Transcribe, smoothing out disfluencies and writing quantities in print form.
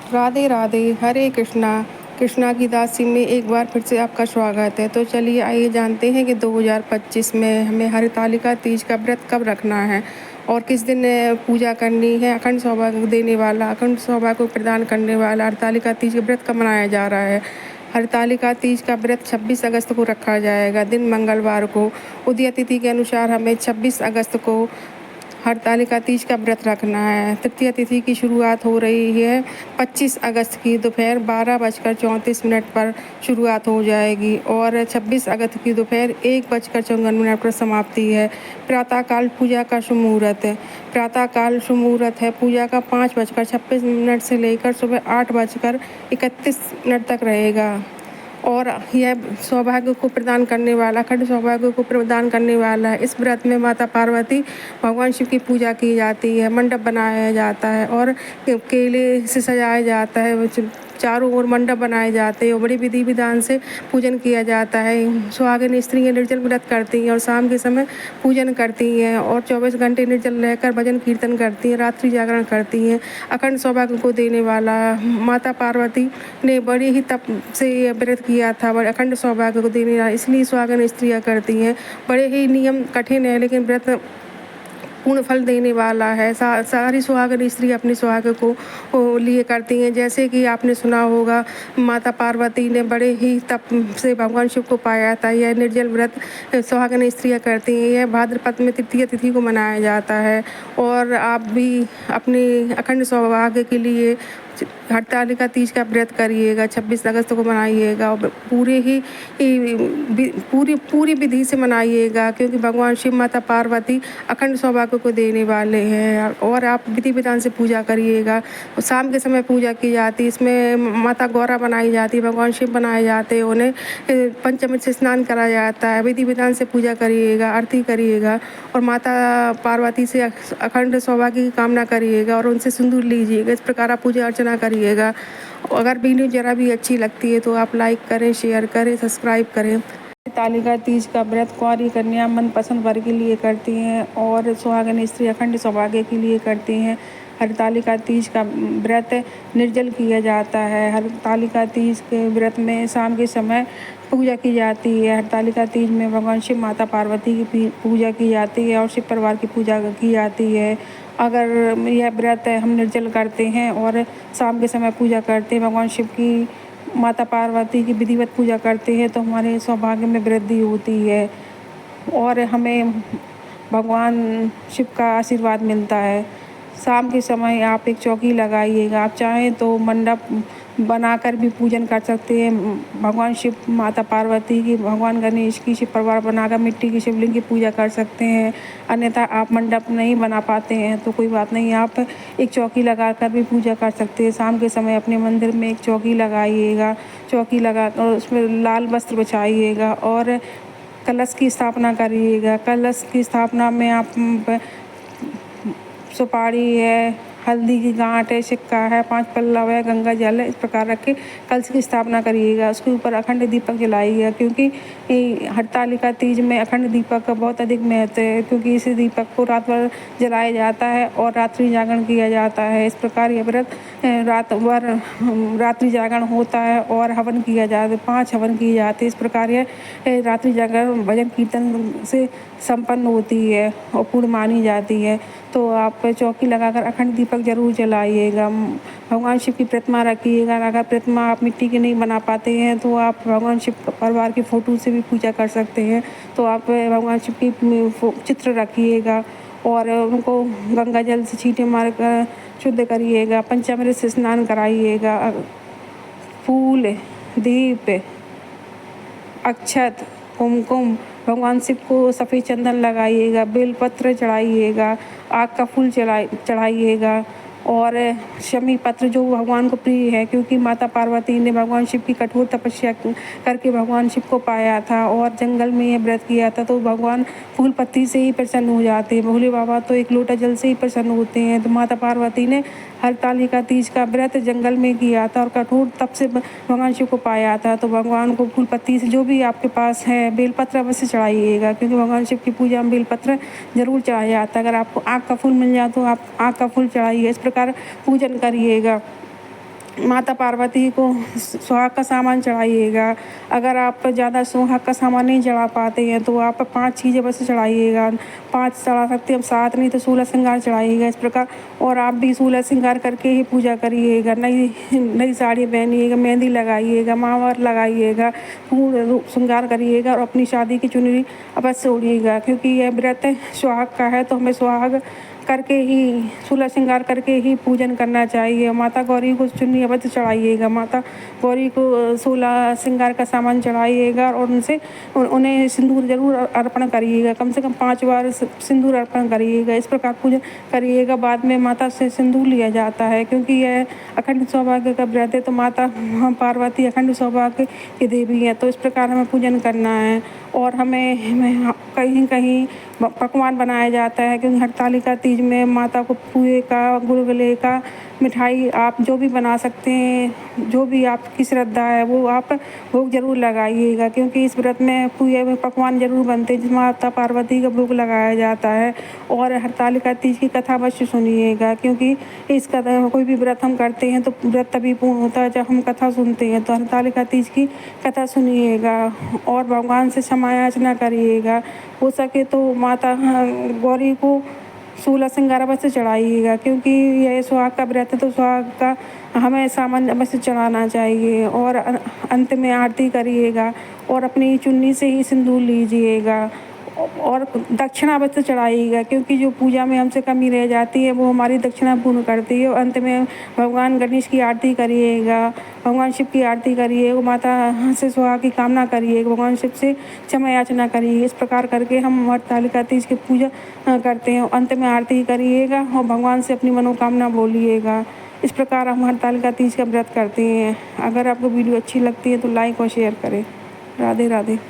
राधे राधे, हरे कृष्णा। कृष्णा की दासी में एक बार फिर से आपका स्वागत है। तो चलिए आइए जानते हैं कि 2025 में हमें हरितालिका तीज का व्रत कब रखना है और किस दिन पूजा करनी है। अखंड सौभाग्य देने वाला, अखंड सौभाग्य प्रदान करने वाला हरितालिका तीज का व्रत कब मनाया जा रहा है। हरितालिका तीज का व्रत 26 अगस्त को रखा जाएगा, दिन मंगलवार को। उदय तिथि के अनुसार हमें 26 अगस्त को हरतालिका तीज का व्रत रखना है। तृतीय तिथि की शुरुआत हो रही है 25 अगस्त की दोपहर 12:34 पर शुरुआत हो जाएगी और 26 अगस्त की दोपहर 1:54 पर समाप्ति है। प्रातःकाल पूजा का शुभ मुहूर्त है। प्रातःकाल शुभ मुहूर्त है पूजा का 5:26 से लेकर सुबह 8:31 तक रहेगा और यह सौभाग्य को प्रदान करने वाला, अखंड सौभाग्य को प्रदान करने वाला है। इस व्रत में माता पार्वती, भगवान शिव की पूजा की जाती है, मंडप बनाया जाता है और केले से सजाया जाता है। चारों ओर मंडप बनाए जाते हैं और बड़ी विधि विधान से पूजन किया जाता है। सुहागिन स्त्रियाँ निर्जल व्रत करती हैं और शाम के समय पूजन करती हैं और 24 घंटे निर्जल रहकर भजन कीर्तन करती हैं, रात्रि जागरण करती हैं। अखंड सौभाग्य को देने वाला माता पार्वती ने बड़ी ही तप से ये व्रत किया था और अखंड सौभाग्य को देने वाला, इसलिए सुहागिन स्त्रियाँ करती हैं। बड़े ही नियम कठिन है लेकिन व्रत पूर्ण फल देने वाला है। सारी सुहागिन स्त्री अपने सुहाग को लिए करती हैं। जैसे कि आपने सुना होगा, माता पार्वती ने बड़े ही तप से भगवान शिव को पाया था। यह निर्जल व्रत सुहागिन स्त्रियाँ करती हैं। यह भाद्रपद में तृतीय तिथि को मनाया जाता है और आप भी अपने अखंड सौभाग्य के लिए हरतालिका तीज का व्रत करिएगा। 26 अगस्त को मनाइएगा और पूरी विधि से मनाइएगा, क्योंकि भगवान शिव, माता पार्वती अखंड सौभाग्य को देने वाले हैं। और आप विधि विधान से पूजा करिएगा। शाम के समय पूजा की जाती है। इसमें माता गौरा बनाई जाती है, भगवान शिव बनाए जाते हैं, उन्हें पंचामृत से स्नान कराया जाता है। विधि विधान से पूजा करिएगा, आरती करिएगा और माता पार्वती से अखंड सौभाग्य की कामना करिएगा और उनसे सिंदूर लीजिएगा। इस प्रकार आप पूजा अर्चना करिएगा। अगर वीडियो जरा भी अच्छी लगती है तो आप लाइक करें, शेयर करें, सब्सक्राइब करें। हरतालिका तीज का व्रत कुंवारी कन्या मनपसंद वर के लिए करती हैं और सुहागिन स्त्री अखंड सौभाग्य के लिए करती हैं। हरतालिका तीज का व्रत निर्जल किया जाता है। हरतालिका तीज के व्रत में शाम के समय पूजा की जाती है। हरतालिका तीज में भगवान शिव, माता पार्वती की पूजा की जाती है और शिव परिवार की पूजा की जाती है। अगर यह व्रत हम निर्जल करते हैं और शाम के समय पूजा करते हैं, भगवान शिव की, माता पार्वती की विधिवत पूजा करते हैं, तो हमारे सौभाग्य में वृद्धि होती है और हमें भगवान शिव का आशीर्वाद मिलता है। शाम के समय आप एक चौकी लगाइएगा। आप चाहें तो मंडप बनाकर भी पूजन कर सकते हैं, भगवान शिव, माता पार्वती की, भगवान गणेश की, शिव परिवार बनाकर मिट्टी की शिवलिंग की पूजा कर सकते हैं। अन्यथा आप मंडप नहीं बना पाते हैं तो कोई बात नहीं, आप एक चौकी लगाकर भी पूजा कर सकते हैं। शाम के समय अपने मंदिर में एक चौकी लगाइएगा। चौकी लगा और उसमें लाल वस्त्र बिछाइएगा और कलश की स्थापना करिएगा। कलश की स्थापना में आप सुपारी है, हल्दी की गांठ है, सिक्का है, 5 पल्लव है, गंगा जल है, इस प्रकार रख के कलश की स्थापना करिएगा। उसके ऊपर अखंड दीपक जलाइएगा, क्योंकि हरतालिका तीज में अखंड दीपक का बहुत अधिक महत्व है, क्योंकि इस दीपक को रात भर जलाया जाता है और रात्रि जागरण किया जाता है। इस प्रकार यह व्रत रात भर रात्रि जागरण होता है और हवन किया जाता है, 5 हवन किए जाते हैं। इस प्रकार यह रात्रि जागरण भजन कीर्तन से संपन्न होती है और पूर्ण मानी जाती है। तो आप चौकी लगाकर अखंड दीपक जरूर जलाइएगा। भगवान शिव की प्रतिमा रखिएगा। अगर प्रतिमा आप मिट्टी की नहीं बना पाते हैं तो आप भगवान शिव परिवार की फ़ोटो से भी पूजा कर सकते हैं। तो आप भगवान शिव की चित्र रखिएगा और उनको गंगा जल से छींटे मार कर शुद्ध करिएगा। पंचामृत से स्नान कराइएगा। फूल, दीप, अक्षत, कुमकुम, भगवान शिव को सफ़ेद चंदन लगाइएगा, बेलपत्र चढ़ाइएगा, आग का फूल चढ़ाइएगा और शमी पत्र जो भगवान को प्रिय है, क्योंकि माता पार्वती ने भगवान शिव की कठोर तपस्या करके भगवान शिव को पाया था और जंगल में यह व्रत किया था, तो भगवान फूल पत्ती से ही प्रसन्न हो जाते हैं। भोले बाबा तो एक लोटा जल से ही प्रसन्न होते हैं। तो माता पार्वती ने हरतालिका तीज का व्रत जंगल में किया था और कठोर तप से भगवान शिव को पाया था। तो भगवान को फूल पत्ती से, जो भी आपके पास है, बेलपत्र अवश्य चढ़ाइएगा, क्योंकि भगवान शिव की पूजा में बेलपत्र जरूर चढ़ाया जाता है। अगर आपको आग का फूल मिल जाए तो आप आग का फूल चढ़ाइए। इस प्रकार पूजन करिएगा। माता पार्वती को सुहाग का सामान चढ़ाइएगा। अगर आप ज़्यादा सुहाग का सामान नहीं चढ़ा पाते हैं तो आप 5 चीज़ें बस चढ़ाइएगा। 5 चढ़ा सकते हैं, 7 नहीं तो 16 श्रृंगार चढ़ाइएगा इस प्रकार। और आप भी 16 श्रृंगार करके ही पूजा करिएगा। नई नई साड़ी पहनिएगा, मेहंदी लगाइएगा, महावर लगाइएगा, पूर्ण श्रृंगार करिएगा और अपनी शादी की चुनरी अवश्य ओढ़िएगा, क्योंकि यह व्रत सुहाग का है। तो हमें सुहाग करके ही 16 श्रृंगार करके ही पूजन करना चाहिए। माता गौरी को चुन्नी अवश्य चढ़ाइएगा। माता गौरी को 16 श्रृंगार का सामान चढ़ाइएगा और उन्हें सिंदूर जरूर अर्पण करिएगा। कम से कम 5 बार सिंदूर अर्पण करिएगा। इस प्रकार पूजन करिएगा। बाद में माता से सिंदूर लिया जाता है, क्योंकि यह अखंड सौभाग्य का व्रत है। तो माता पार्वती अखंड सौभाग्य की देवी है। तो इस प्रकार हमें पूजन करना है। और हमें कहीं कहीं पकवान बनाया जाता है, क्योंकि हरतालिका तीज में माता को पुए का, गुलगुले का, मिठाई आप जो भी बना सकते हैं, जो भी आपकी श्रद्धा है वो आप भोग जरूर लगाइएगा, क्योंकि इस व्रत में पुए में पकवान जरूर बनते हैं जिसमें माता पार्वती का भोग लगाया जाता है। और हरतालिका तीज की कथा अवश्य सुनिएगा, क्योंकि इस कथा कोई भी व्रत हम करते हैं तो व्रत तभी पूर्ण होता है जब हम कथा सुनते हैं। तो हरतालिका तीज की कथा सुनिएगा और भगवान से क्षमा याचना करिएगा। हो सके तो माता गौरी को 16 श्रृंगार अवश्य चढ़ाइएगा, क्योंकि यह सुहाग का व्रत है। तो सुहाग का हमें सामान अवश्य चढ़ाना चाहिए। और अंत में आरती करिएगा और अपनी चुन्नी से ही सिंदूर लीजिएगा। और दक्षिणा अवश्य चढ़ाइएगा, क्योंकि जो पूजा में हमसे कमी रह जाती है वो हमारी दक्षिणा पूर्ण करती है। और अंत में भगवान गणेश की आरती करिएगा, भगवान शिव की आरती करिए, माता से सुहाग की कामना करिए, भगवान शिव से क्षमा याचना करिए। इस प्रकार करके हम हरतालिका तीज की पूजा करते हैं। अंत में आरती करिएगा और भगवान से अपनी मनोकामना बोलिएगा। इस प्रकार हम हरतालिका तीज का व्रत करते हैं। अगर आपको वीडियो अच्छी लगती है तो लाइक और शेयर करें। राधे राधे।